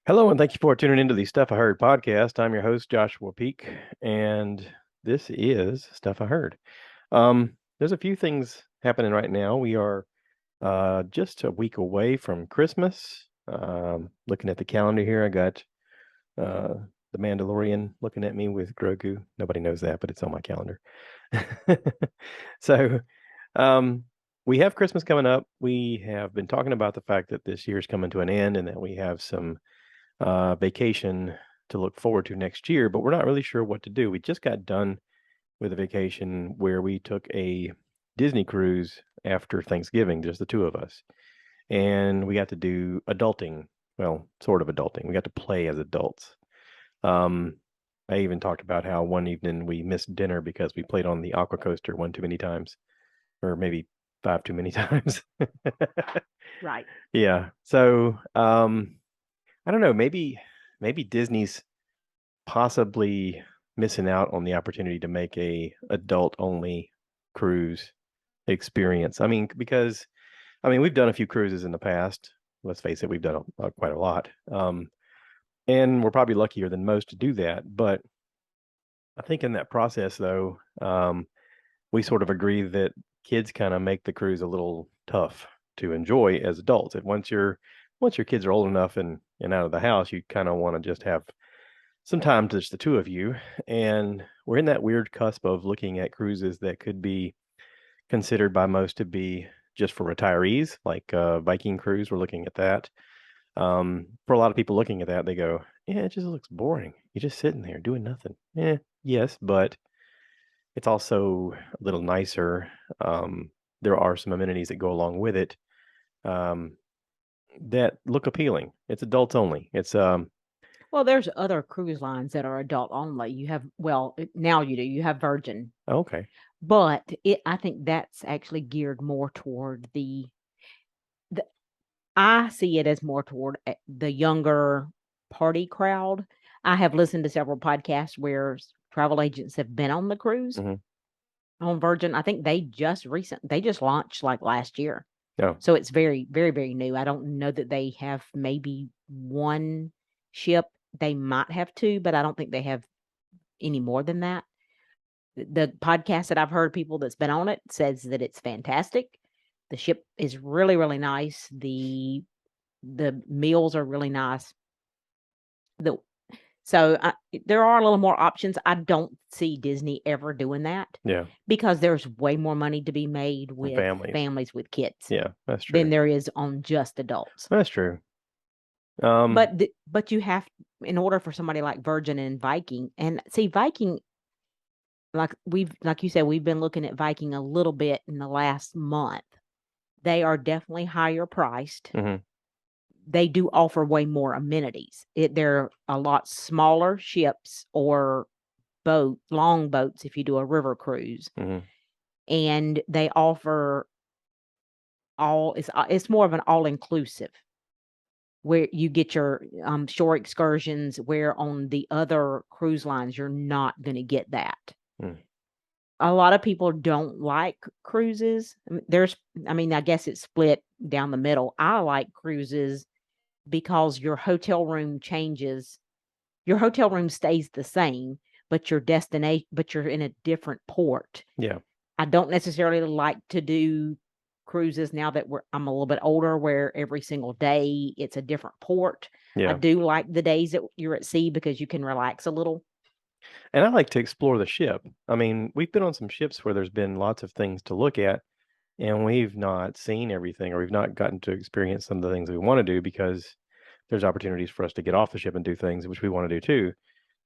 Hello, and thank you for tuning into the Stuff I Heard podcast. I'm your host, Joshua Peak, and this is Stuff I Heard. There's a few things happening right now. We are just a week away from Christmas. Looking at the calendar here, I got uh, the Mandalorian looking at me with Grogu. Nobody knows that, but it's on my calendar. So, um, we have Christmas coming up. We have been talking about the fact that this year's coming to an end and that we have some vacation to look forward to next year, but we're not really sure what to do. We just got done with a vacation where we took a Disney cruise after Thanksgiving, just the two of us. And we got to do adulting. Well, sort of adulting. We got to play as adults. Um, I even talked about how one evening we missed dinner because we played on the aqua coaster one too many times, or maybe five too many times. Right. Yeah. So, I don't know, maybe Disney's possibly missing out on the opportunity to make a adult only cruise experience. I mean, because we've done a few cruises in the past. Let's face it, we've done quite a lot. And we're probably luckier than most to do that. But I think in that process, though, we sort of agree that kids kind of make the cruise a little tough to enjoy as adults. And once your kids are old enough and out of the house, you kind of want to just have some time to just the two of you. And we're in that weird cusp of looking at cruises that could be considered by most to be just for retirees, like Viking cruise. We're looking at that. For a lot of people looking at that, they go, "Yeah, it just looks boring. You're just sitting there doing nothing." Yes, but it's also a little nicer. There are some amenities that go along with it um, that look appealing. It's adults only. It's Well, there's other cruise lines that are adult only. You have, now you do. You have Virgin, okay. but I think that's actually geared more toward the. I see it as more toward the younger party crowd. I have listened to several podcasts where travel agents have been on the cruise Hmm. on Virgin. I think they just launched like last year. Oh, So it's very, very, very new. I don't know that they have maybe one ship. They might have two, but I don't think they have any more than that. The podcast that I've heard people that's been on it says that it's fantastic. The ship is really, really nice. The meals are really nice. The so there are a little more options. I don't see Disney ever doing that yeah, because there's way more money to be made from with families. families with kids Yeah, that's than true. there is on just adults. That's true. Um, But you have in order for somebody like Virgin and Viking and see Viking, like you said, we've been looking at Viking a little bit in the last month. They are definitely higher priced. mhm, They do offer way more amenities. They're a lot smaller ships or long boats if you do a river cruise, mhm. and they offer it's more of an all inclusive where you get your shore excursions. Where on the other cruise lines you're not going to get that. Mm. A lot of people don't like cruises. I guess it's split down the middle. I like cruises because your hotel room stays the same, but but you're in a different port. Yeah, I don't necessarily like to do cruises now that I'm a little bit older where every single day it's a different port. I yeah. do like the days that you're at sea because you can relax a little. And I like to explore the ship. I mean, we've been on some ships where there's been lots of things to look at, and we've not seen everything, or we've not gotten to experience some of the things we want to do because there's opportunities for us to get off the ship and do things which we want to do too.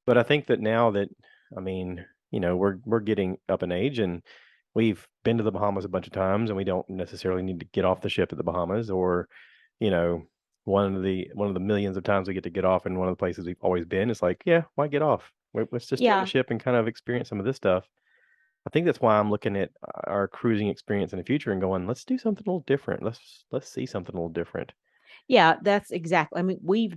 But I think that now that, I mean, we're getting up in age and we've been to the Bahamas a bunch of times and we don't necessarily need to get off the ship at the Bahamas or, you know, one of the millions of times we get to get off in one of the places we've always been. It's like, yeah, why get off? Let's just stay on the Yeah. ship and kind of experience some of this stuff. I think that's why I'm looking at our cruising experience in the future and going, let's do something a little different. Let's see something a little different. Yeah, that's exactly. I mean, we've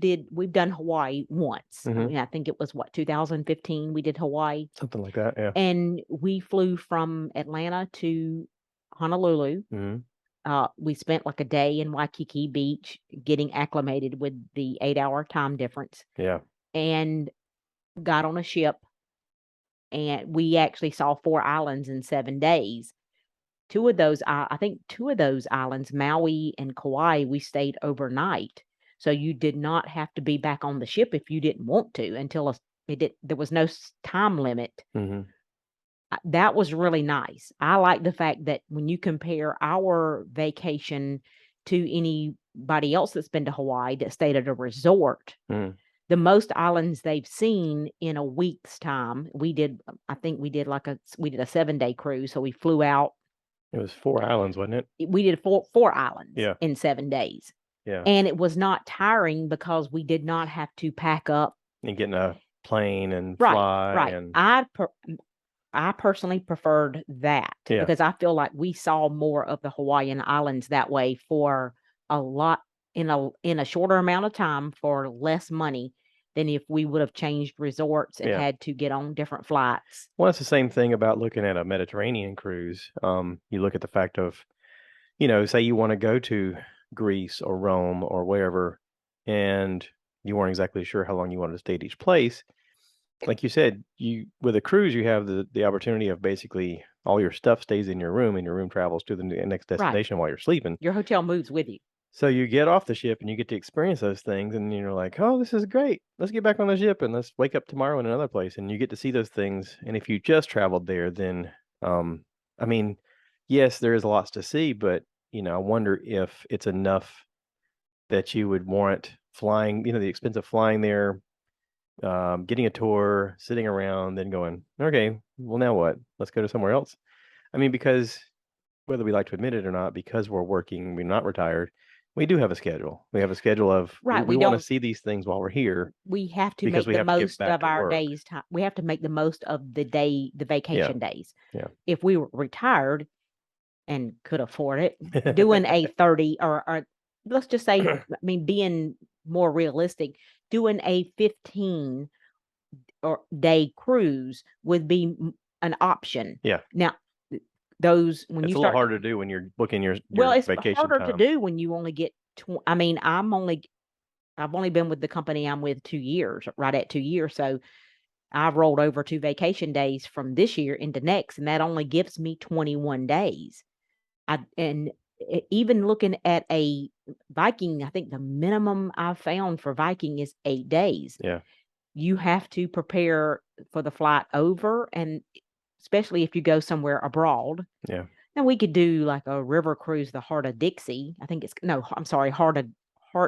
done Hawaii once. I Hmm. mean, I think it was 2015 we did Hawaii, Something like that. Yeah. and we flew from Atlanta to Honolulu. Hmm. We spent like a day in Waikiki Beach getting acclimated with the 8-hour time difference Yeah. and got on a ship, and we actually saw 4 islands in 7 days. 2 of those I think 2 of those islands, Maui and Kauai, we stayed overnight. So you did not have to be back on the ship if you didn't want to until there was no time limit. Hmm. That was really nice. I like the fact that when you compare our vacation to anybody else that's been to Hawaii that stayed at a resort, Mm. the most islands they've seen in a week's time. I think we did a 7-day cruise. So we flew out. It was 4 islands, wasn't it? We did four islands Yeah. in 7 days. Yeah. And it was not tiring because we did not have to pack up. And get in a plane and Right, fly right. and I personally preferred that yeah. because I feel like we saw more of the Hawaiian Islands that way for a lot in a shorter amount of time for less money than if we would have changed resorts and Yeah. had to get on different flights. Well, it's the same thing about looking at a Mediterranean cruise. You look at the fact of, say you want to go to Greece or Rome or wherever, and you weren't exactly sure how long you wanted to stay at each place. Like you said, you with a cruise, you have the opportunity of basically all your stuff stays in your room, and your room travels to the next Right. destination while you're sleeping. Your hotel moves with you. So you get off the ship and you get to experience those things, and you're like, "Oh, this is great. Let's get back on the ship and let's wake up tomorrow in another place." And you get to see those things. And if you just traveled there, then, um, I mean, yes, there is lots to see, but I wonder if it's enough that you would warrant flying. The expense of flying there, getting a tour, sitting around, then going, "Okay, well now what? Let's go to somewhere else." I mean, because whether we like to admit it or not, because we're working, we're not retired, we do have a schedule. We have a schedule of Right. we want to see these things while we're here We have to because make we the have to get most back of to our work. days time. We have to make the most of the Yeah. vacation days. Yeah. If we were retired and could afford it, doing a 30 or let's just say, I mean, being more realistic, doing a 15 or day cruise would be an option. Yeah. Now, those when It's you a little start, harder to do when you're booking your well, it's vacation harder to time. do when you only get. I mean, I've only been with the company I'm with 2 years, right at 2 years. So I've rolled over 2 vacation days from this year into next, and that only gives me 21 days. Even looking at a Viking, I think the minimum I've found for Viking is 8 days. Yeah. You have to prepare for the flight over, and especially if you go somewhere abroad. Yeah. Now we could do like a river cruise, the Heart of Dixie. I think it's no, I'm sorry, Heart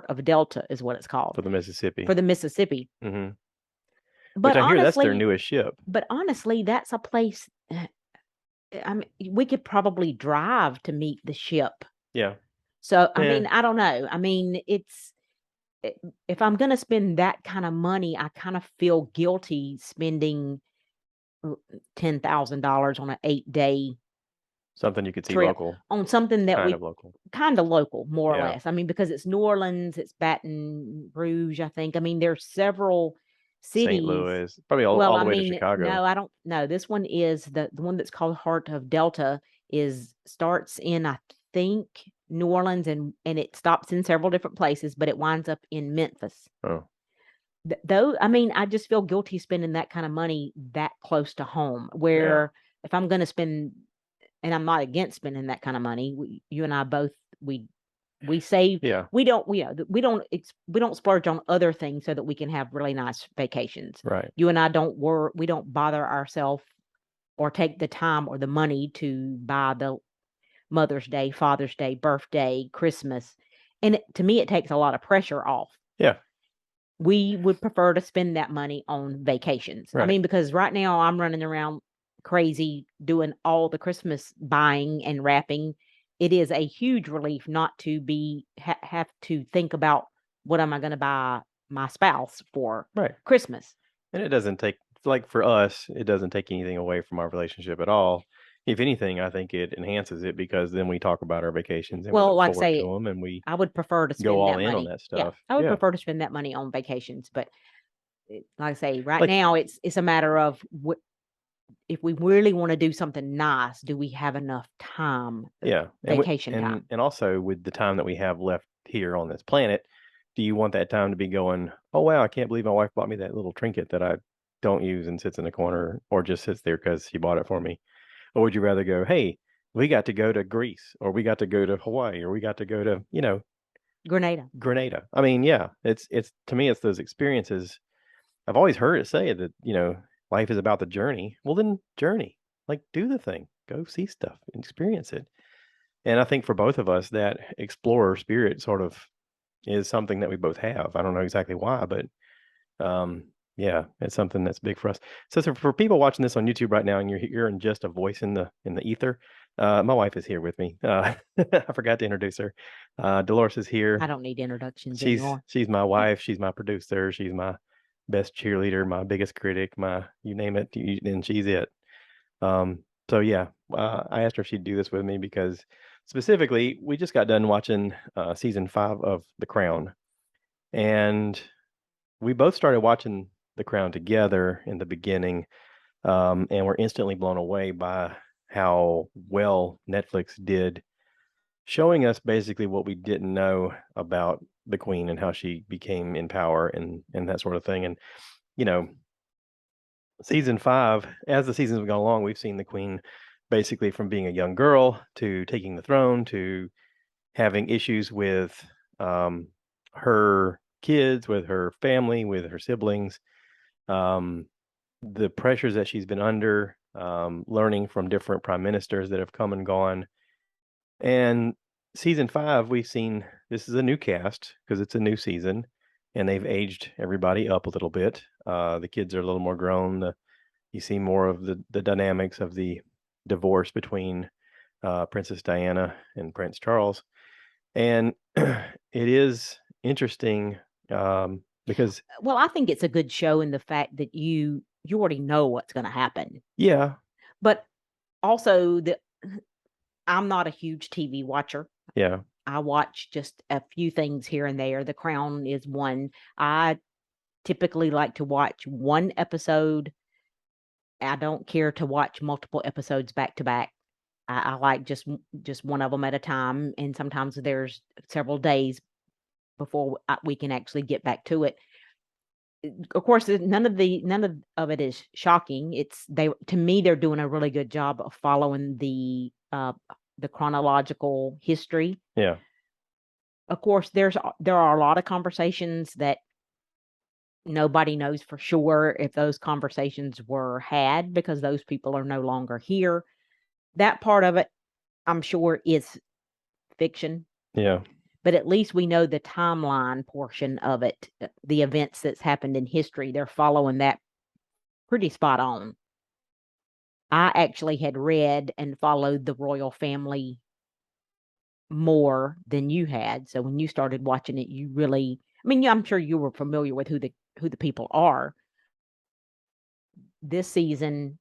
of Delta is what it's called For the Mississippi. for the Mississippi. Hmm. Which But I hear that's their honestly, newest ship. that's a place. I mean, we could probably drive to meet the ship. Yeah. So, I Yeah. mean, I don't know. I mean, if I'm gonna spend that kind of money, I kind of feel guilty spending $10,000 on an 8-day Something you could see trip local, on something that kind we of local. kind of local, more or Yeah. less. I mean, because it's New Orleans, it's Baton Rouge, I think. I mean, there's several St. cities. Louis, probably Well, all I the way to mean, Chicago. no, I don't know. This one is the one that's called Heart of Delta is starts in, I think, New Orleans, and it stops in several different places, but it winds up in Memphis. Oh. Though, I mean, I just feel guilty spending that kind of money that close to home. Yeah. Where if I'm going to spend, and I'm not against spending that kind of money, you and I both we save. Yeah. We don't splurge on other things so that we can have really nice vacations. Right. You and I we don't bother ourselves or take the time or the money to buy the Mother's Day, Father's Day, birthday, Christmas. And to me, it takes a lot of pressure off. Yeah. We would prefer to spend that money on vacations. I Right. mean, because right now I'm running around crazy doing all the Christmas buying and wrapping. It is a huge relief not to have to think about what am I going to buy my spouse for Right. Christmas. And it doesn't take, like for us, it doesn't take anything away from our relationship at all. If anything, I think it enhances it because then we talk about our vacations and we Well, look like I forward to say, them and we I would prefer to go spend all that in on money. that Yeah, stuff. I would Yeah. prefer to spend that money on vacations, but like I say, right Like, now it's a matter of if we really want to do something nice, do we have enough time, Yeah. vacation time? And also with the time that we have left here on this planet, do you want that time to be going, oh wow, I can't believe my wife bought me that little trinket that I don't use and sits in the corner or just sits there because she bought it for me? Or would you rather go, hey, we got to go to Greece or we got to go to Hawaii or we got to go to, Grenada. Grenada? I mean, yeah, it's to me, it's those experiences. I've always heard it say that, life is about the journey. Well, then journey, like do the thing, go see stuff, experience it. And I think for both of us, that explorer spirit sort of is something that we both have. I don't know exactly why, but um, yeah, it's something that's big for us. So for people watching this on YouTube right now, and you're hearing just a voice in the ether, my wife is here with me. I forgot to introduce her. Dolores is I here. don't need introductions She's anymore. she's my wife. She's my producer. She's my best cheerleader, my biggest critic, my you name it, and she's it. Um, so yeah, I asked her if she'd do this with me because specifically, we just got done watching season 5 of The Crown, and we both started watching The Crown together in the beginning, and were instantly blown away by how well Netflix did showing us basically what we didn't know about the Queen and how she became in power and that sort of thing. And you know, season 5, as the seasons have gone along, we've seen the Queen basically from being a young girl to taking the throne to having issues with um, her kids, with her family, with her siblings, um, the pressures that she's been under, learning from different prime ministers that have come and gone. And season 5, we've seen this is a new cast because it's a new season, and they've aged everybody up a little bit. The kids are a little more grown. You see more of the dynamics of the divorce between Princess Diana and Prince Charles, and it is interesting because Well, I think it's a good show in the fact that you already know what's going to happen. yeah, But also the I'm not a huge TV watcher. yeah, I watch just a few things here and there. The Crown is one. I typically like to watch one episode. I don't care to watch multiple episodes back to back. I like just one of them at a time, and sometimes there's several days before we can actually get back to it. Of course, none of it is shocking. It's they to me they're doing a really good job of following the chronological history. yeah, Of course, there are a lot of conversations that nobody knows for sure if those conversations were had because those people are no longer here. That part of it, I'm sure, is fiction, yeah, but at least we know the timeline portion of it, the events that's happened in history. They're following that pretty spot on. I actually had read and followed the royal family more than you had. So when you started watching it, you really, I mean, yeah, I'm sure you were familiar with who the people are. This season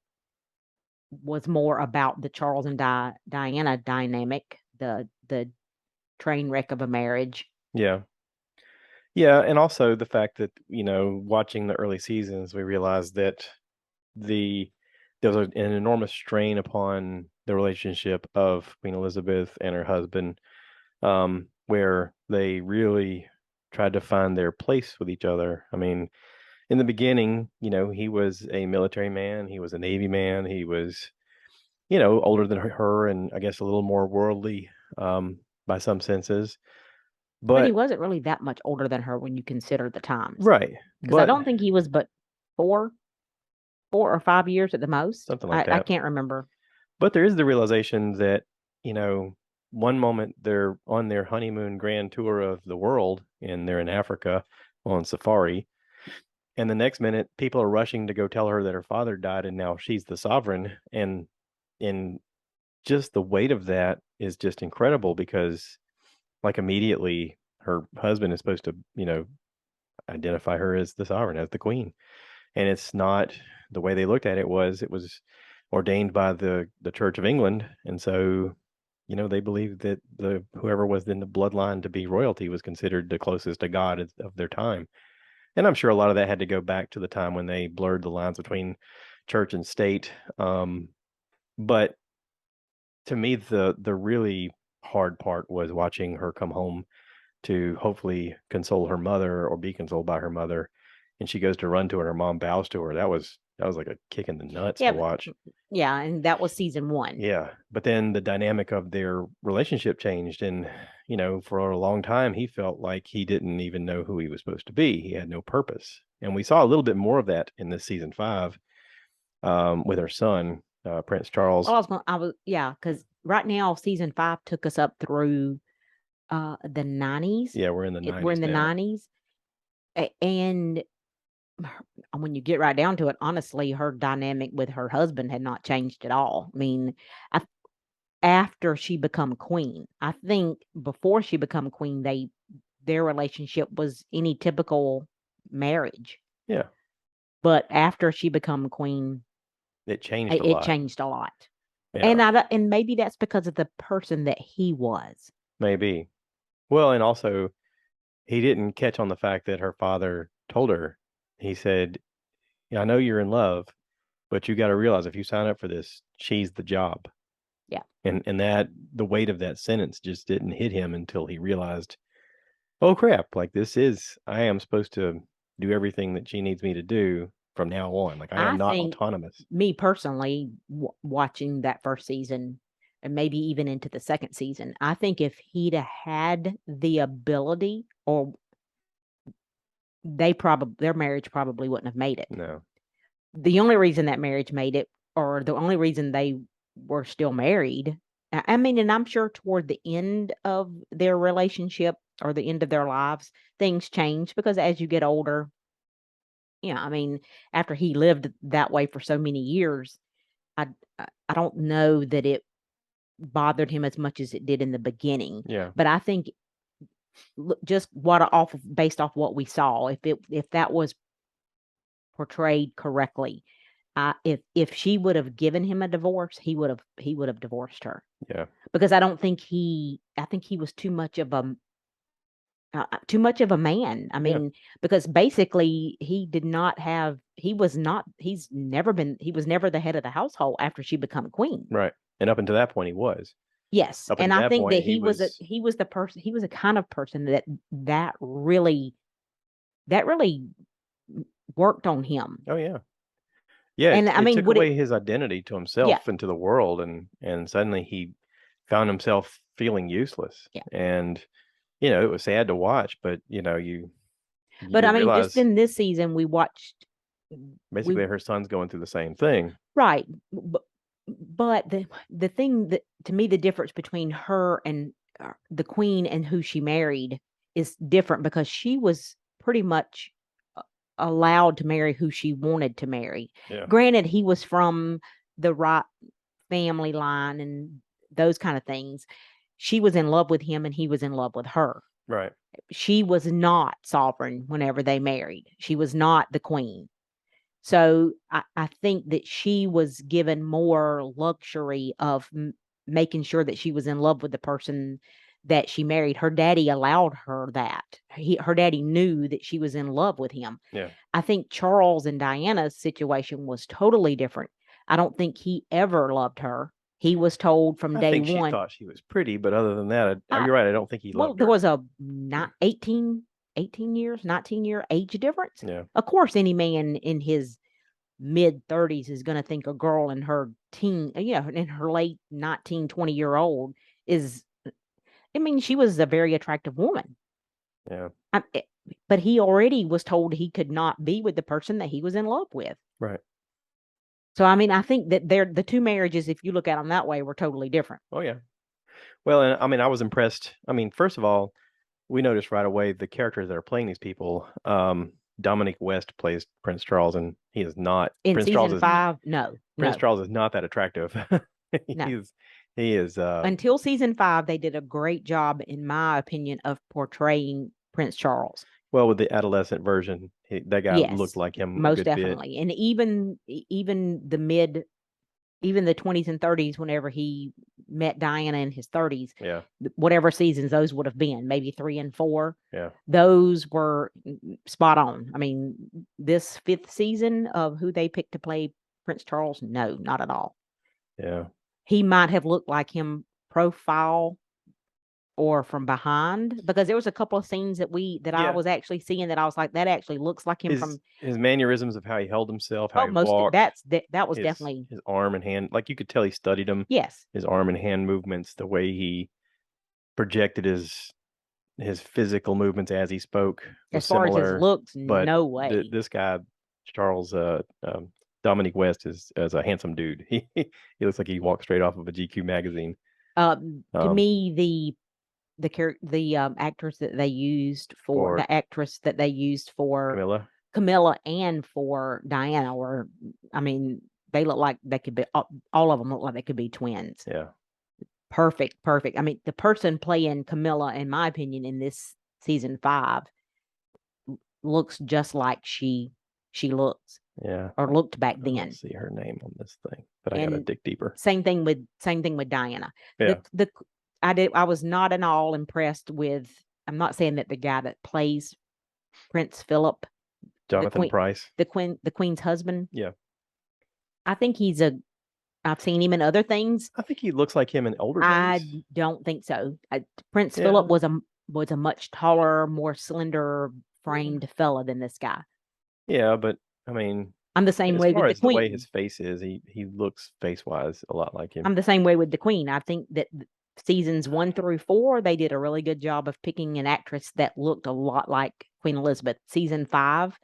was more about the Charles and Diana dynamic, the train wreck of a marriage. yeah. Yeah, and also the fact that, watching the early seasons, we realized that the there was an enormous strain upon the relationship of Queen Elizabeth and her husband, where they really tried to find their place with each other. I mean, in the beginning, he was a military man, he was a Navy man, he was, older than her and I guess a little more worldly, by some senses. But he But wasn't really that much older than her when you consider the times, right, because I but don't think he was but 4, 4 or 5 years at the most. something like I that. can't remember. But there is the realization that, you know, one moment they're on their honeymoon grand tour of the world and they're in Africa on safari. And the next minute, people are rushing to go tell her that her father died and now she's the sovereign. And just the weight of that is just incredible because, like, immediately her husband is supposed to, identify her as the sovereign, as the queen. And it's not the way they looked at it was ordained by the Church of England. And so, they believed that the whoever was in the bloodline to be royalty was considered the closest to God of their time. And I'm sure a lot of that had to go back to the time when they blurred the lines between church and state. But to me, the really hard part was watching her come home to hopefully console her mother or be consoled by her mother, and she goes to run to her, and her mom bows to her. That was like a kick in the nuts Yeah, to watch. yeah, and that was season 1. Yeah, but then the dynamic of their relationship changed, and for a long time he felt like he didn't even know who he was supposed to be. He had no purpose, and we saw a little bit more of that in this season 5, with her son, Prince Charles. Well, yeah, because right now season 5 took us up through the 90s. Yeah, we're in the We're in 90s the now. 90s, and when you get right down to it, honestly, her dynamic with her husband had not changed at all. I mean, I, after she become queen, I think before she become queen, their relationship was any typical marriage. Yeah, But after she become queen, it changed a it lot. changed a lot. Yeah, And maybe that's because of the person that he was. maybe. Well, and also he didn't catch on the fact that her father told her. He said, "Yeah, I know you're in love, but you got to realize if you sign up for this, she's the job." Yeah. And that the weight of that sentence just didn't hit him until he realized, oh crap, like I am supposed to do everything that she needs me to do from now on. Like I am I not think, autonomous. me personally, watching that first season and maybe even into the second season, I think if he'd have had the ability, or their marriage probably wouldn't have made it. No. The only reason that marriage made it, or the only reason they were still married, I mean, and I'm sure toward the end of their relationship or the end of their lives, things change because as you get older, I mean, after he lived that way for so many years, I I don't know that it bothered him as much as it did in the beginning. Yeah. But I think just based off what we saw, if that was portrayed correctly, if she would have given him a divorce, he would have divorced her Yeah. because I think he was too much of a man. I Yeah. mean, because basically he was never the head of the household after she become queen. Right. And up until that point he was. Yes, Up and until I that think point that he was. he was the person he was the kind of person that really worked on him. Oh yeah. Yeah, And I it mean, took would it away his identity to yeah, himself and to the world, and suddenly he found himself feeling useless. yeah. And it was sad to watch, but But you I mean, just realize in this season we basically her son's going through the same thing. right, but the thing that to me the difference between her and the queen and who she married is different because she was pretty much allowed to marry who she wanted to marry. Yeah. Granted, he was from the right family line and those kind of things. She was in love with him and he was in love with her. Right. She was not sovereign whenever they married. She was not the queen. So I think that she was given more luxury of making sure that she was in love with the person that she married. Her daddy allowed her that. Her daddy knew that she was in love with him. Yeah. I think Charles and Diana's situation was totally different. I don't think he ever loved her. He was told from I day think she one. thought she was pretty, but other than that, I, you're right. I don't think he well, loved there her. was a 18 years, 19-year age difference. Yeah. Of course, any man in his mid 30s is going to think a girl in her in her late 19, 20-year old is, I mean, she was a very attractive woman. Yeah. But he already was told he could not be with the person that he was in love with. Right. So, I mean, I think that the two marriages, if you look at them that way, were totally different. Oh yeah. Well, and I mean, I was impressed. I mean, first of all, we noticed right away the characters that are playing these people. Dominic West plays Prince Charles, and he is not. In season 5, no, Prince no, Charles is not that attractive. no. He is. Until season 5, they did a great job, in my opinion, of portraying Prince Charles. Well, with the adolescent version, that guy looked Yes, like him a most good bit. definitely. And even the 20s and 30s, whenever he met Diana in his 30s, Yeah. whatever seasons those would have been, maybe 3 and 4, Yeah. those were spot on. I mean, this 5th season of who they picked to play Prince Charles? No, not at all. Yeah. He might have looked like him profile or from behind, because there was a couple of scenes that I Yeah. was actually seeing that I was like, that actually looks like him from. His mannerisms of how he held himself, how Oh, he most walked, that was his definitely. his arm and hand, like you could tell he studied him. Yes. His arm and hand movements, the way he projected his physical movements as he spoke was As far as his similar. looks, But no way. this guy, Charles Dominic West, is a handsome dude. He looks like he walked straight off of a GQ magazine. To Um, me, the actors that they used for for the actress that they used for Camilla. Camilla and for Diana were, I mean, they look like they could be, all of them look like they could be twins. Yeah. Perfect, perfect. I mean, the person playing Camilla, in my opinion, in this season 5, looks just like she looks Yeah. or looked back I don't then. see her name on this thing, but I gotta And dig deeper. same thing with Diana. Yeah. The I was not at all impressed with. I'm not saying that the guy that plays Prince Philip, the Jonathan queen, Price. the queen's husband. Yeah. I think he's a. I've seen him in other things. I think he looks like him in older I days. don't think so. Prince Philip Yeah. was a much taller, more slender Yeah. framed fella than this guy. Yeah, but I mean, I'm the same as way with far the as the way his queen. face is, he looks face wise a lot like him. I'm the same way with the queen. I think that seasons 1 through 4, they did a really good job of picking an actress that looked a lot like Queen Elizabeth. Season 5,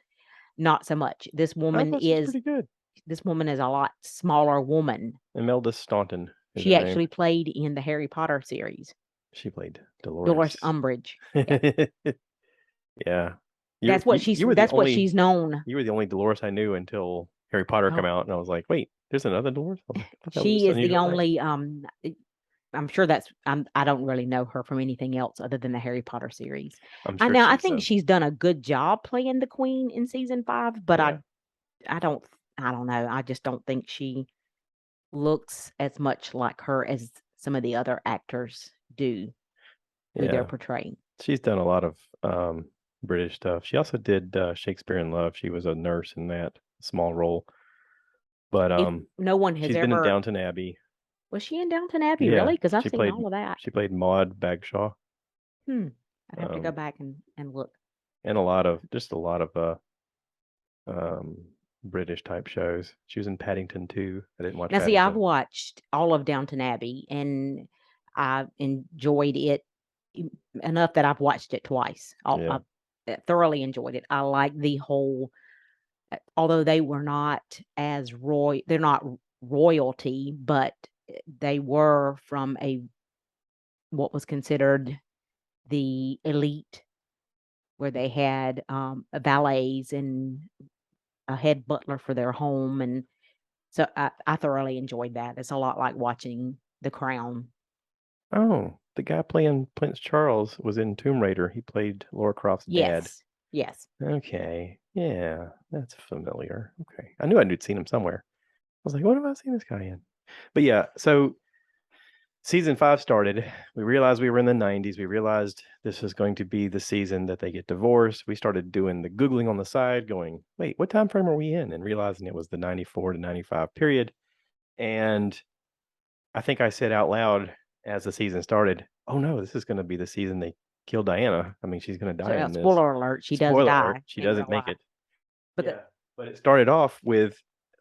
not so much. I thought she's pretty good. This woman is a lot smaller woman. Imelda Staunton is She her name. actually played in the Harry Potter series. She played Dolores Dolores. Umbridge. Yeah. Yeah. You were the That's what only she's known. Dolores I knew until Harry Potter came Oh, out, and I was like, wait, there's another Dolores? I was like, I thought that was she just is the unusual name. only I'm sure I don't really know her from anything else other than the Harry Potter series. I'm I sure know I she's think she's done a good job playing the queen in season 5, but yeah. I don't I don't know. I just don't think she looks as much like her as some of the other actors do who they're Yeah. portraying. She's done a lot of British stuff. She also did Shakespeare in Love. She was a nurse in that small role. But If no one has she's been in ever Downton Abbey. Was she in Downton Abbey, Yeah, really? Because I've seen all of that. she played Maud Bagshaw. Hmm. I'd have to go Um, back and look. and a lot of um British type shows. She was in Paddington too. I didn't watch Now, see, I've Paddington. watched all of Downton Abbey, and I enjoyed it enough that I've watched it twice. Yeah. I thoroughly enjoyed it. I like the whole, although they were not they're not royalty, but they were from what was considered the elite, where they had valets and a head butler for their home, and so I thoroughly enjoyed that. It's a lot like watching The Crown. Oh, the guy playing Prince Charles was in Tomb Raider. He played Laura Croft's dad. Yes, yes. Okay. Yeah, that's familiar. Okay. I knew I'd seen him somewhere. I was like, what have I seen this guy in? But yeah, so season 5 started. We realized we were in the 90s. We realized this was going to be the season that they get divorced. We started doing the Googling on the side, going, wait, what time frame are we in? And realizing it was the 94 to 95 period. And I think I said out loud as the season started, oh no, this is going to be the season they kill Diana. I mean, she's going to So, die in this. spoiler alert: she does Spoiler alert, die she in real doesn't make life. it. But Yeah. But it started off with,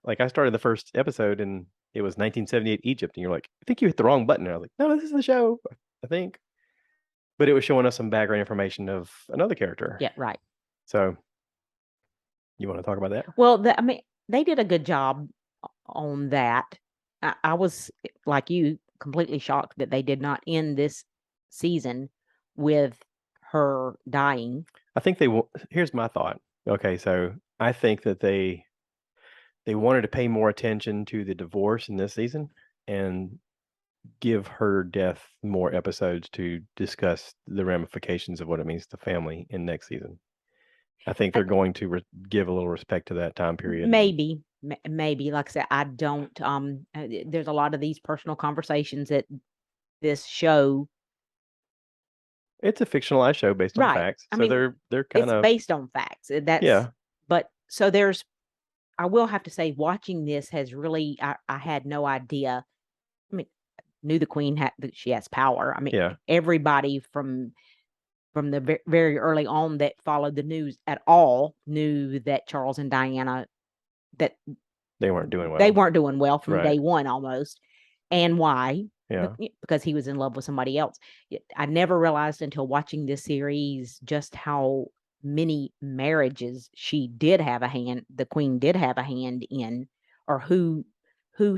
like, I started the first episode and it was 1978 Egypt, and you're like, I think you hit the wrong button. And I was like, no, this is the show, I think. But it was showing us some background information of another character. yeah, right. So, you want to talk about that? Well, I mean, they did a good job on that. I was like you, completely shocked that they did not end this season with her dying. I think here's my thought. Okay, so I think that they wanted to pay more attention to the divorce in this season and give her death more episodes to discuss the ramifications of what it means to family in next season. I think they're going to give a little respect to that time period. Maybe, maybe. Like I said, I don't. There's a lot of these personal conversations that this show. It's a fictionalized show based on Right. facts, I so mean, they're kind it's of based on facts. That's yeah. But so there's. I will have to say, watching this has really, I had no idea. I mean, knew the queen had that she has power. I mean, Yeah, everybody from the very early on that followed the news at all knew that Charles and Diana, that they weren't doing they well. weren't doing well from Right. day one almost. And why? Yeah. Because he was in love with somebody else. I never realized until watching this series just how many marriages she did have a hand, the queen did have a hand in, or who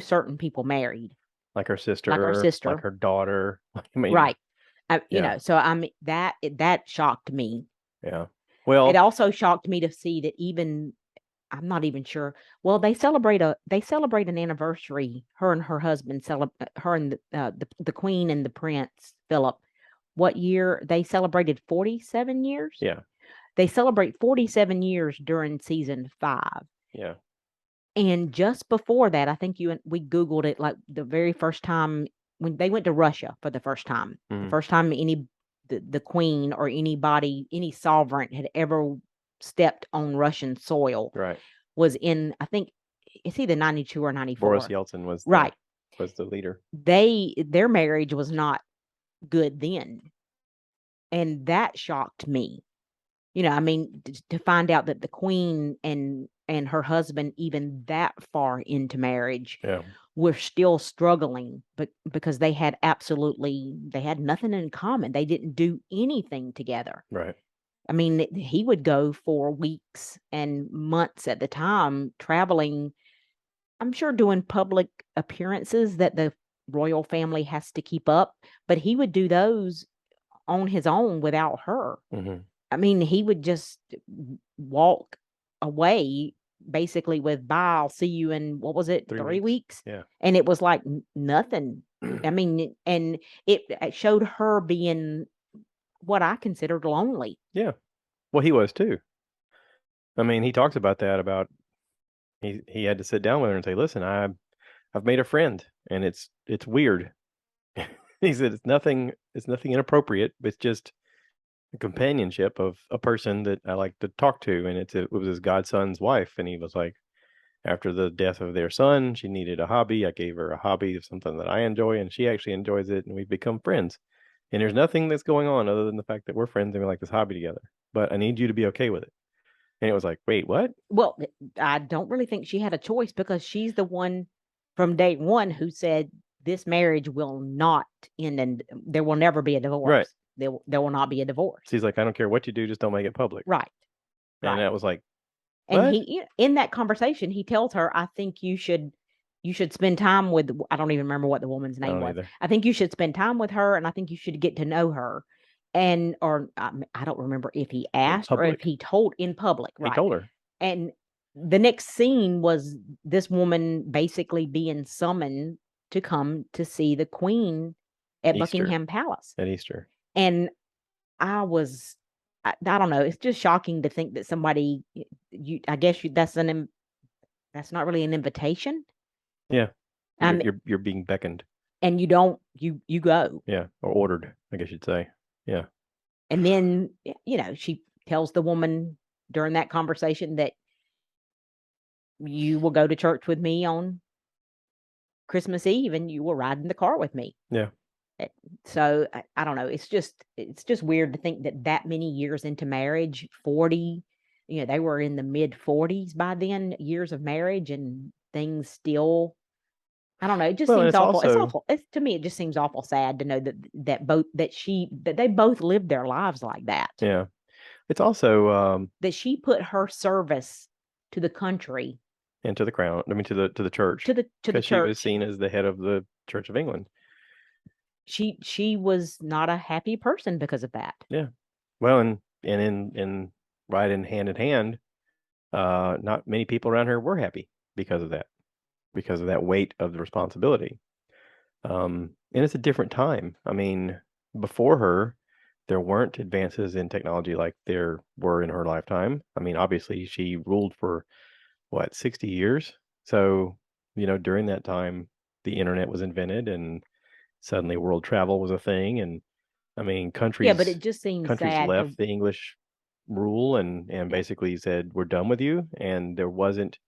certain people married, Like her like our sister, like sister. her daughter. I mean, Right. yeah, So I mean that shocked me. yeah. It Well, also shocked me to see that even I'm not even sure. Well, they celebrate an anniversary. Her and her husband celebrate her and the queen and the prince Philip. What year they celebrated 47 years? yeah, They celebrate 47 years during season 5. yeah. And just before that, I think you and we googled it like the very first time when they went to Russia for the first time. The Mhm. first time the queen or anybody, any sovereign had ever stepped on Russian soil Right. was in, I think it's either 92 or Boris 94. Yeltsin Right. was the leader. Their marriage was not good then. And that shocked me. I mean, to find out that the queen and her husband, even that far into marriage, Yeah. were still struggling, but because they had nothing in common. They didn't do anything together. Right. I mean, he would go for weeks and months at the time traveling, I'm sure doing public appearances that the royal family has to keep up, but he would do those on his own without her. Hmm. I mean, he would just walk away basically with bye, I'll see you in what was it, 3 3 weeks. weeks? Yeah. And it was like nothing. I mean, and it showed her being what I considered lonely. Yeah. Well, he was too. I mean, he talks about that about he had to sit down with her and say, "Listen, I've made a friend, and it's weird." He said it's nothing inappropriate. It's just the companionship of a person that I like to talk to, and it was his godson's wife, and he was like, after the death of their son, she needed a hobby. I gave her a hobby of something that I enjoy, and she actually enjoys it, and we've become friends. And there's nothing that's going on other than the fact that we're friends and we like this hobby together. But I need you to be okay with it. And it was like, wait, what? Well, I don't really think she had a choice because she's the one from day one who said this marriage will not end and there will never be a Right. divorce. There will not be a divorce. She's like, I don't care what you do, just don't make it public. Right. And Right. that was like, And what? he in that conversation, he tells her, "I think you should spend time with." I don't even remember what the woman's I name don't was. either. I think you should spend time with her, and I think you should get to know her. And or I don't remember if he In asked or if public. he told in public, He right? told her. And the next scene was this woman basically being summoned to come to see the queen at Easter. Buckingham Palace, At Easter. and I was I don't know. It's just shocking to think that somebody I guess that's not really an invitation. Yeah. Um, You're being beckoned. and you don't you go. Yeah. Or ordered, I guess you'd say. Yeah. And then she tells the woman during that conversation that you will go to church with me on Christmas Eve and you will ride in the car with me. Yeah. Eh, So I don't know. It's just weird to think that that many years into marriage, 40, they were in the mid 40s by then, years of marriage and things still. I don't know. It just Well, and seems it's awful. It's also, awful. To me, it just seems awful sad to know that they both lived their lives like that. yeah. It's also That she put her service to the country, into the crown. I mean, to the church, to the because she was church. seen as the head of the Church of England. She was not a happy person because of that. Yeah. Well, and in right in hand, not many people around her were happy because of that weight of the responsibility. And it's a different time. I mean, before her, there weren't advances in technology like there were in her lifetime. I mean, obviously, she ruled for what, 60 years? So, during that time, the internet was invented and suddenly world travel was a thing. And I mean, Yeah, but it just seems countries sad left to. the English rule and Yeah, basically said, we're done with you. And there wasn't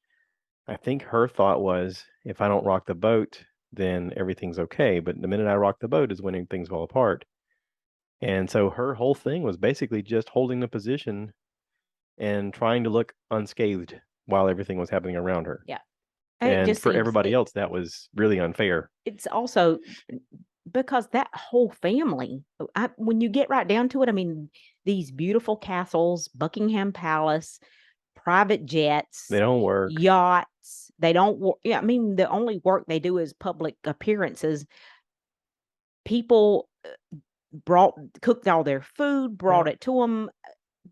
I think her thought was, if I don't rock the boat, then everything's okay. But the minute I rock the boat is when things fall apart. And so her whole thing was basically just holding the position and trying to look unscathed while everything was happening around her. Yeah. It And just for seems everybody else, that was really unfair. it's also because that whole family, when you get right down to it, I mean, these beautiful castles, Buckingham Palace, private jets, They don't work. yachts, they don't work. Yeah, I mean, the only work they do is public appearances. People brought cooked all their food, brought Yeah, it to them.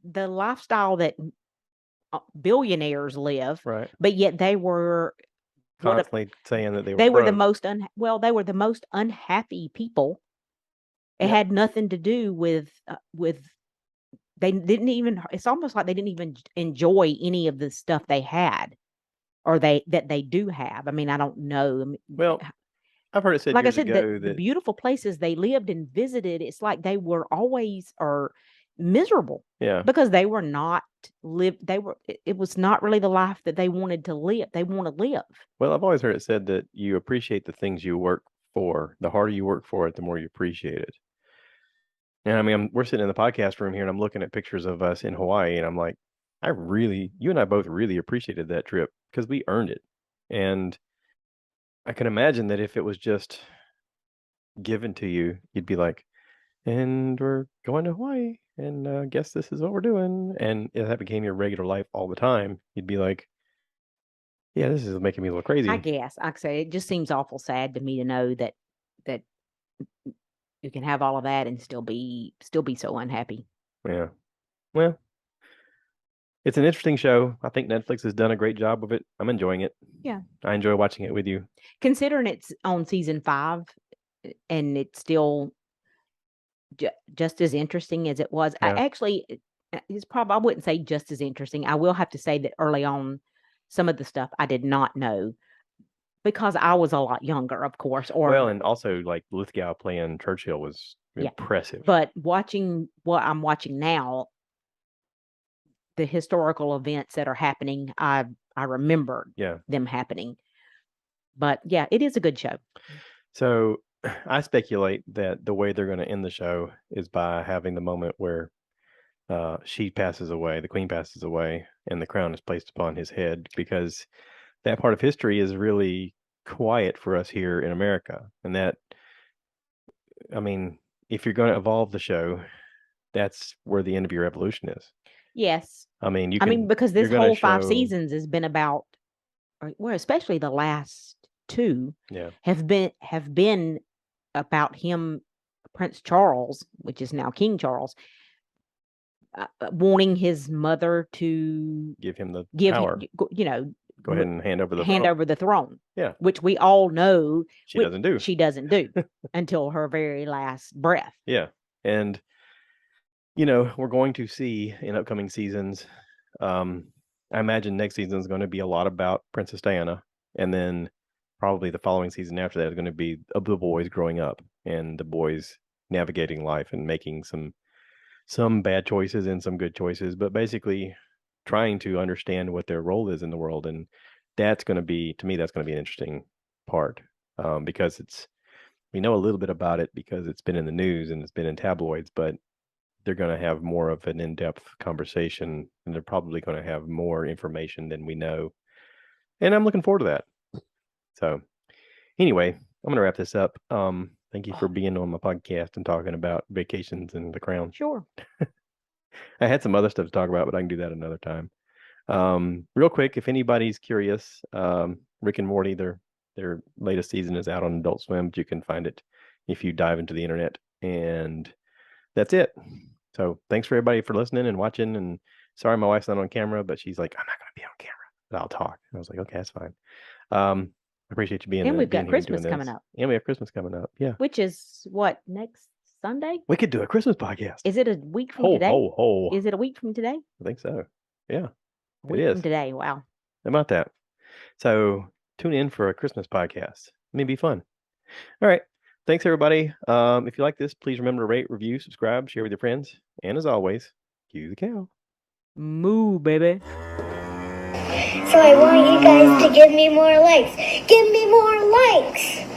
The lifestyle that billionaires live, right. but yet they were what Constantly saying that they were they were the broke. most they were the most unhappy people. It Yep. had nothing to do with they didn't even. It's almost like they didn't even enjoy any of the stuff they had or they do have. I mean, I don't know. I mean, Well, I've heard it said like I years said, ago the that, beautiful places they lived and visited, it's like they were always or miserable yeah, because they were not live. They were. It was not really the life that they wanted to live. They want to live. well, I've always heard it said that you appreciate the things you work for. The harder you work for it, the more you appreciate it. And I mean, we're sitting in the podcast room here and I'm looking at pictures of us in Hawaii and I'm like, you and I both really appreciated that trip because we earned it. And I can imagine that if it was just given to you, you'd be like, and we're going to Hawaii and guess this is what we're doing. And if that became your regular life all the time, you'd be like, yeah, this is making me a little I crazy. guess, like I say, it just seems awful sad to me to know that you can have all of that and still be so unhappy. Yeah. Well, it's an interesting show. I think Netflix has done a great job of it. I'm enjoying it. Yeah. I enjoy watching it with you. Considering it's on season 5 and it's still just as interesting as it was. I Yeah. actually it's probably I wouldn't say just as interesting. I will have to say that early on some of the stuff I did not know because I was a lot younger, of course, Well, or and also like Lithgow playing Churchill was yeah. impressive. But watching what I'm watching now, the historical events that are happening, I remember Yeah. them happening. But yeah, it is a good show. So I speculate that the way they're going to end the show is by having the moment where she passes away, the queen passes away, and the crown is placed upon his head because that part of history is really quiet for us here in America. And that, I mean, if you're going to evolve the show, that's where the end of your evolution is. Yes. I mean, I mean, because you're this going to whole 5 show, seasons has been about well, especially the last 2 yeah, have been about him, Prince Charles, which is now King Charles, wanting his mother to give him the give him, power. Go ahead m- and hand over the hand throne. over the throne, Yeah, which we all know she doesn't do. she doesn't do until her very last breath. Yeah. And we're going to see in upcoming seasons. Um, I imagine next season is going to be a lot about Princess Diana, and then probably the following season after that is going to be of the boys growing up and the boys navigating life and making some bad choices and some good choices, but basically trying to understand what their role is in the world. And that's going to be, to me, that's going to be an interesting part because we know a little bit about it because it's been in the news and it's been in tabloids, but they're going to have more of an in-depth conversation and they're probably going to have more information than we know. And I'm looking forward to that. So anyway, I'm going to wrap this up. Thank you for Oh, being on my podcast and talking about vacations and the crown. sure. I had some other stuff to talk about, but I can do that another time. Real quick, if anybody's curious, Rick and Morty, their latest season is out on Adult Swim, but you can find it if you dive into the internet. And that's it. So thanks for everybody for listening and watching. And sorry my wife's not on camera, but she's like, I'm not gonna be on camera, but I'll talk. And I was like, okay, that's fine. I appreciate you And we've being got here and doing Christmas this. coming up, And we have Christmas coming up. Yeah. which is what, next Sunday? We could do a Christmas podcast. Is it a week from Ho today? ho ho. Is it a week from today? I think so. Yeah, A it week is. from today. Wow. How about that? So tune in for a Christmas podcast. Maybe fun. All right. Thanks everybody. If you like this, please remember to rate, review, subscribe, share with your friends, and as always, cue the cow. Moo, baby. So I want you guys to give me more likes. Give me more likes!